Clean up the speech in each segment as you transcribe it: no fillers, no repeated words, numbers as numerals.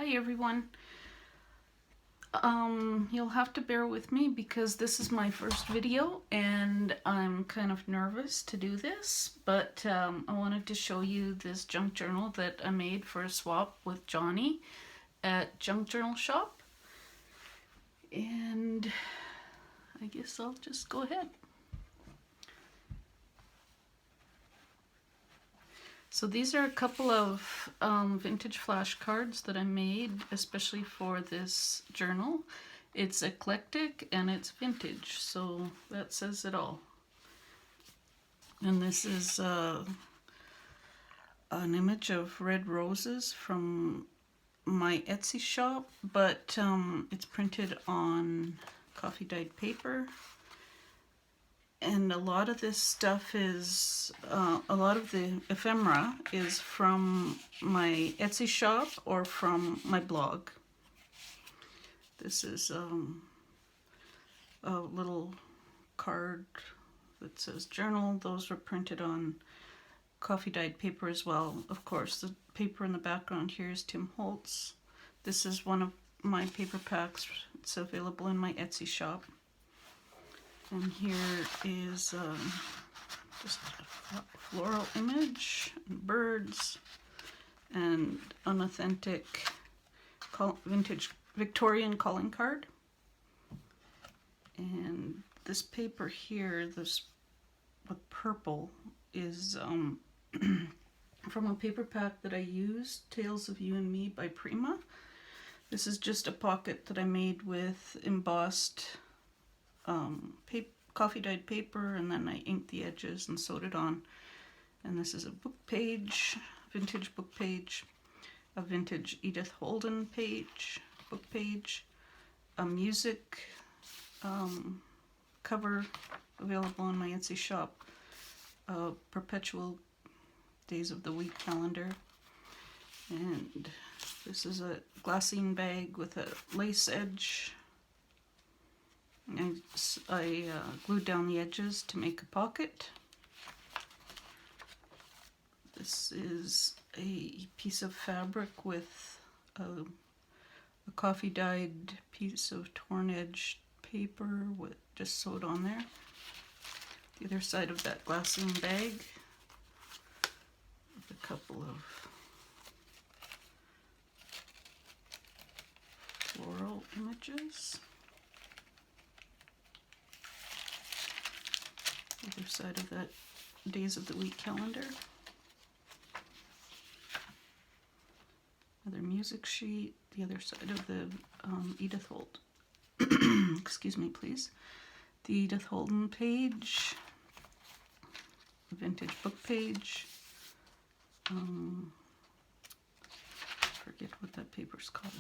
Hi everyone. You'll have to bear with me because this is my first video and I'm kind of nervous to do this, but I wanted to show you this junk journal that I made for a swap with Johnny at Junk Journal Shop. And I guess I'll just go ahead. So these are a couple of vintage flashcards that I made especially for this journal. It's eclectic and it's vintage, so that says it all. And this is an image of red roses from my Etsy shop, but it's printed on coffee dyed paper. And a lot of this stuff is, a lot of the ephemera is from my Etsy shop or from my blog. This is a little card that says journal. Those were printed on coffee dyed paper as well. Of course, the paper in the background here is Tim Holtz. This is one of my paper packs. It's available in my Etsy shop. And here is just a floral image, and birds, and an authentic vintage Victorian calling card. And this paper here, this with purple, is from a paper pack that I used, Tales of You and Me by Prima. This is just a pocket that I made with embossed coffee dyed paper, and then I inked the edges and sewed it on. And this is a book page, vintage book page, a vintage Edith Holden book page, a music cover available on my Etsy shop, a perpetual days of the week calendar, and this is a glassine bag with a lace edge. I glued down the edges to make a pocket. This is a piece of fabric with a coffee dyed piece of torn edge paper with just sewed on there. The other side of that glassine bag with a couple of floral images. Other side of that days of the week calendar. Another music sheet. The other side of the Edith Holden. Excuse me, please. The Edith Holden page. A vintage book page. Forget what that paper's called.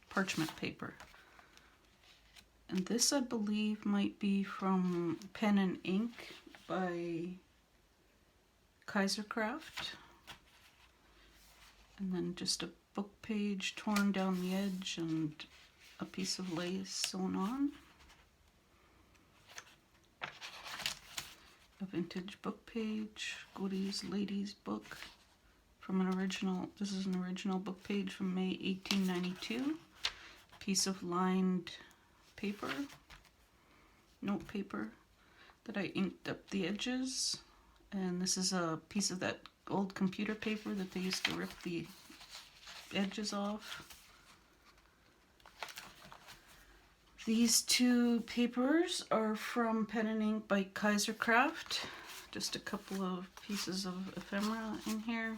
Parchment paper. And this, I believe, might be from Pen and Ink by Kaisercraft. And then just a book page torn down the edge and a piece of lace sewn on. A vintage book page, Goody's Ladies book from an original, this is an original book page from May 1892. Piece of lined paper, note paper that I inked up the edges, and this is a piece of that old computer paper that they used to rip the edges off. These two papers are from Pen and Ink by Kaisercraft. Just a couple of pieces of ephemera in here.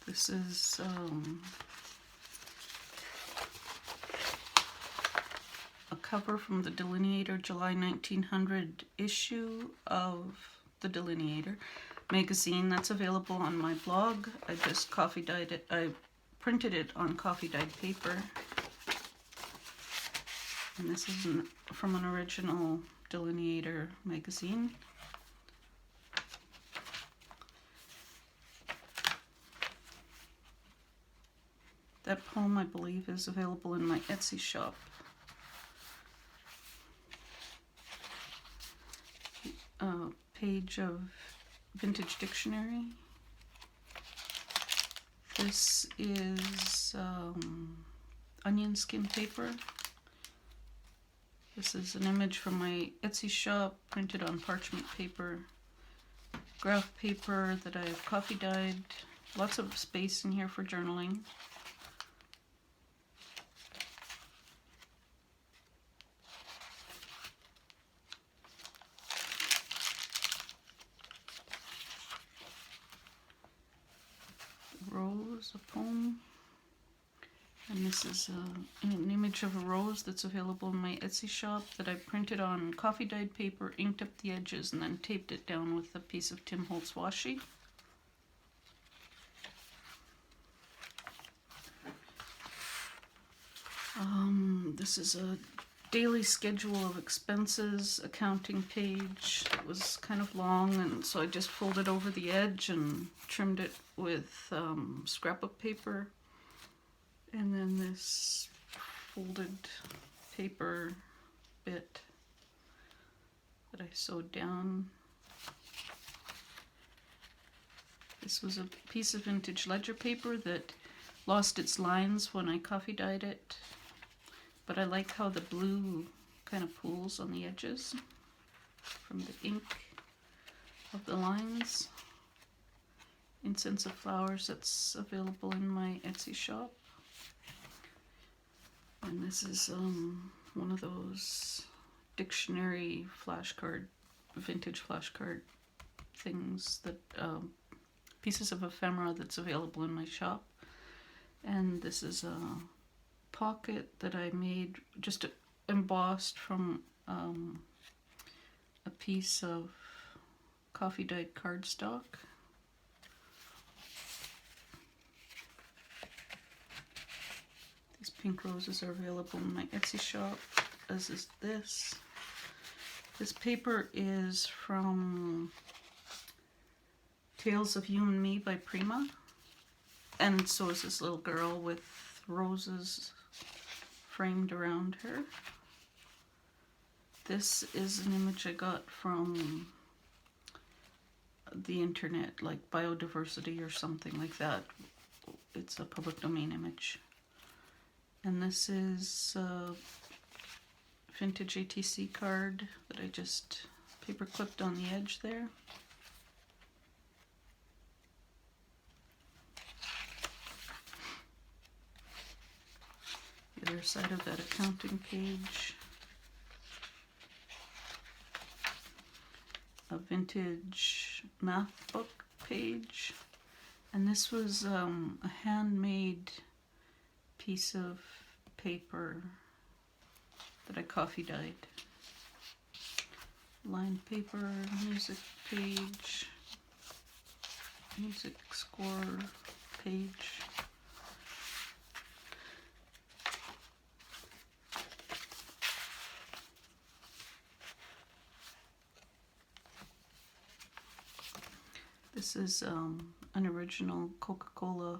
This is a cover from the Delineator July 1900 issue of the Delineator magazine. That's available on my blog. I just coffee dyed it. I printed it on coffee dyed paper. And this is from an original Delineator magazine. That poem, I believe, is available in my Etsy shop. Page of vintage dictionary. This is onion skin paper. This is an image from my Etsy shop, printed on parchment paper. Graph paper that I've coffee dyed. Lots of space in here for journaling. Rose, a poem. And this is an image of a rose that's available in my Etsy shop that I printed on coffee dyed paper, inked up the edges, and then taped it down with a piece of Tim Holtz washi. This is a daily schedule of expenses accounting page. It was kind of long, and so I just folded over the edge and trimmed it with scrapbook paper. And then this folded paper bit that I sewed down. This was a piece of vintage ledger paper that lost its lines when I coffee dyed it. But I like how the blue kind of pools on the edges from the ink of the lines. Incense of Flowers, that's available in my Etsy shop. And this is one of those dictionary flashcard, vintage flashcard things that, pieces of ephemera that's available in my shop. And this is a pocket that I made, just embossed from a piece of coffee dyed cardstock. These pink roses are available in my Etsy shop, as is this. This paper is from Tales of You and Me by Prima. And so is this little girl with roses framed around her. This is an image I got from the internet, like biodiversity or something like that. It's a public domain image. And this is a vintage ATC card that I just paper clipped on the edge there. The other side of that accounting page. A vintage math book page. And this was a handmade piece of paper that I coffee dyed. Lined paper, music page, music score page. This is an original Coca-Cola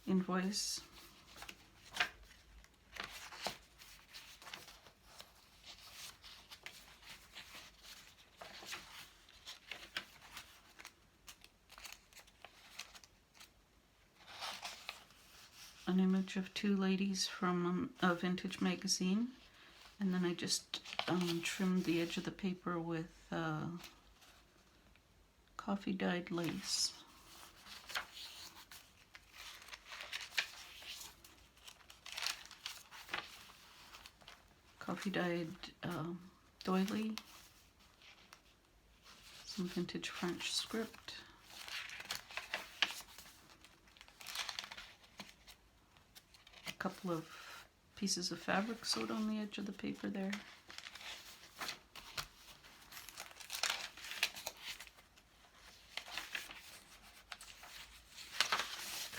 invoice. An image of two ladies from a vintage magazine, and then I just trimmed the edge of the paper with coffee dyed lace. Coffee dyed doily. Some vintage French script. A couple of pieces of fabric sewed on the edge of the paper there.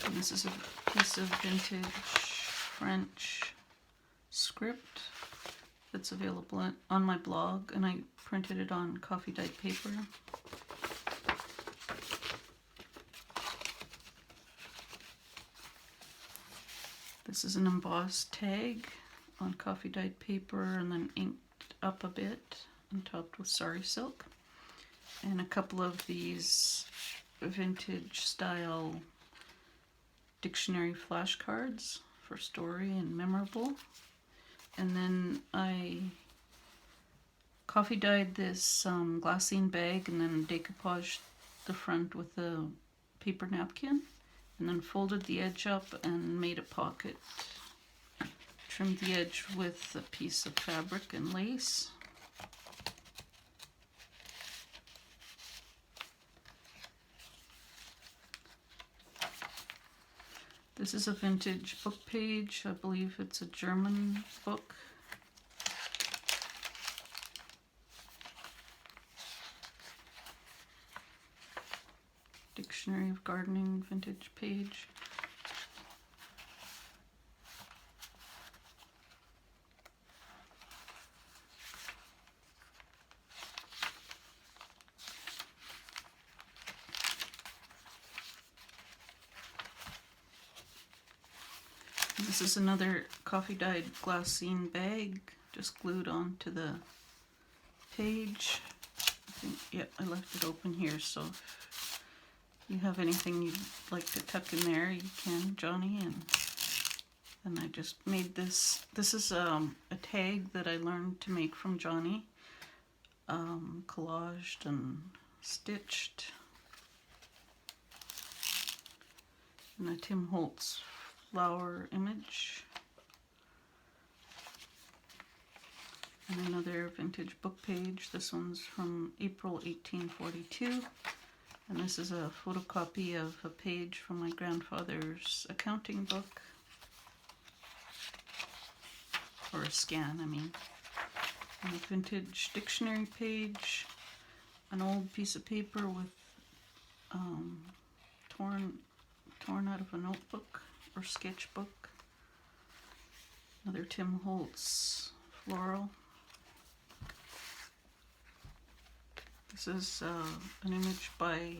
And this is a piece of vintage French script that's available on my blog, and I printed it on coffee dyed paper. This is an embossed tag on coffee dyed paper and then inked up a bit and topped with sari silk. And a couple of these vintage style dictionary flashcards for story and memorable. And then I coffee dyed this glassine bag and then decoupaged the front with a paper napkin and then folded the edge up and made a pocket. Trimmed the edge with a piece of fabric and lace. This is a vintage book page. I believe it's a German book. Dictionary of Gardening vintage page. This is another coffee dyed glassine bag, just glued onto the page. I think, yeah, I left it open here, so if you have anything you'd like to tuck in there, you can, Johnny. And I just made this. This is a tag that I learned to make from Johnny, collaged and stitched. And a Tim Holtz flower image, and another vintage book page. This one's from April 1842, and this is a photocopy of a page from my grandfather's accounting book, or a scan, I mean. And a vintage dictionary page, an old piece of paper with torn out of a notebook or sketchbook. Another Tim Holtz floral. This is an image by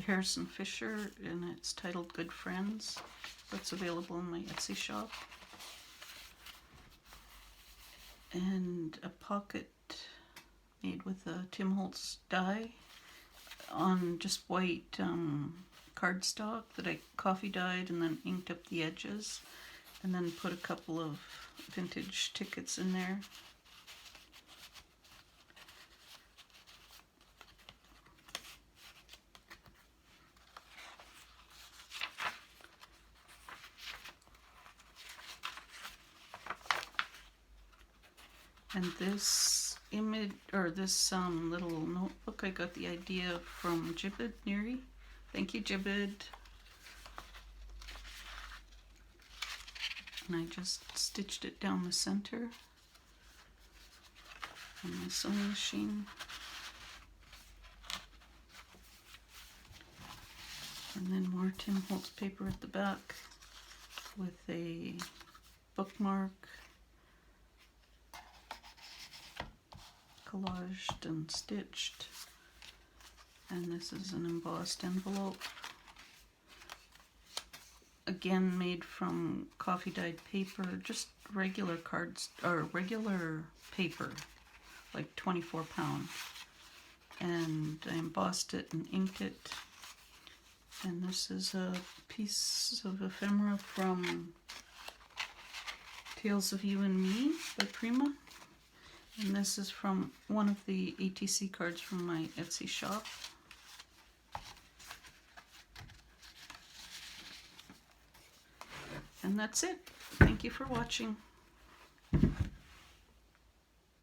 Harrison Fisher, and it's titled Good Friends. That's available in my Etsy shop. And a pocket made with a Tim Holtz die on just white cardstock that I coffee dyed and then inked up the edges, and then put a couple of vintage tickets in there. And this image, or this little notebook, I got the idea from Jibbid Neri. Thank you, Jibbid. And I just stitched it down the center on my sewing machine. And then more Tim Holtz paper at the back with a bookmark, collaged and stitched. And this is an embossed envelope, again made from coffee dyed paper, just regular cards, or regular paper, like 24 pound. And I embossed it and inked it. And this is a piece of ephemera from Tales of You and Me by Prima. And this is from one of the ATC cards from my Etsy shop. And that's it. Thank you for watching.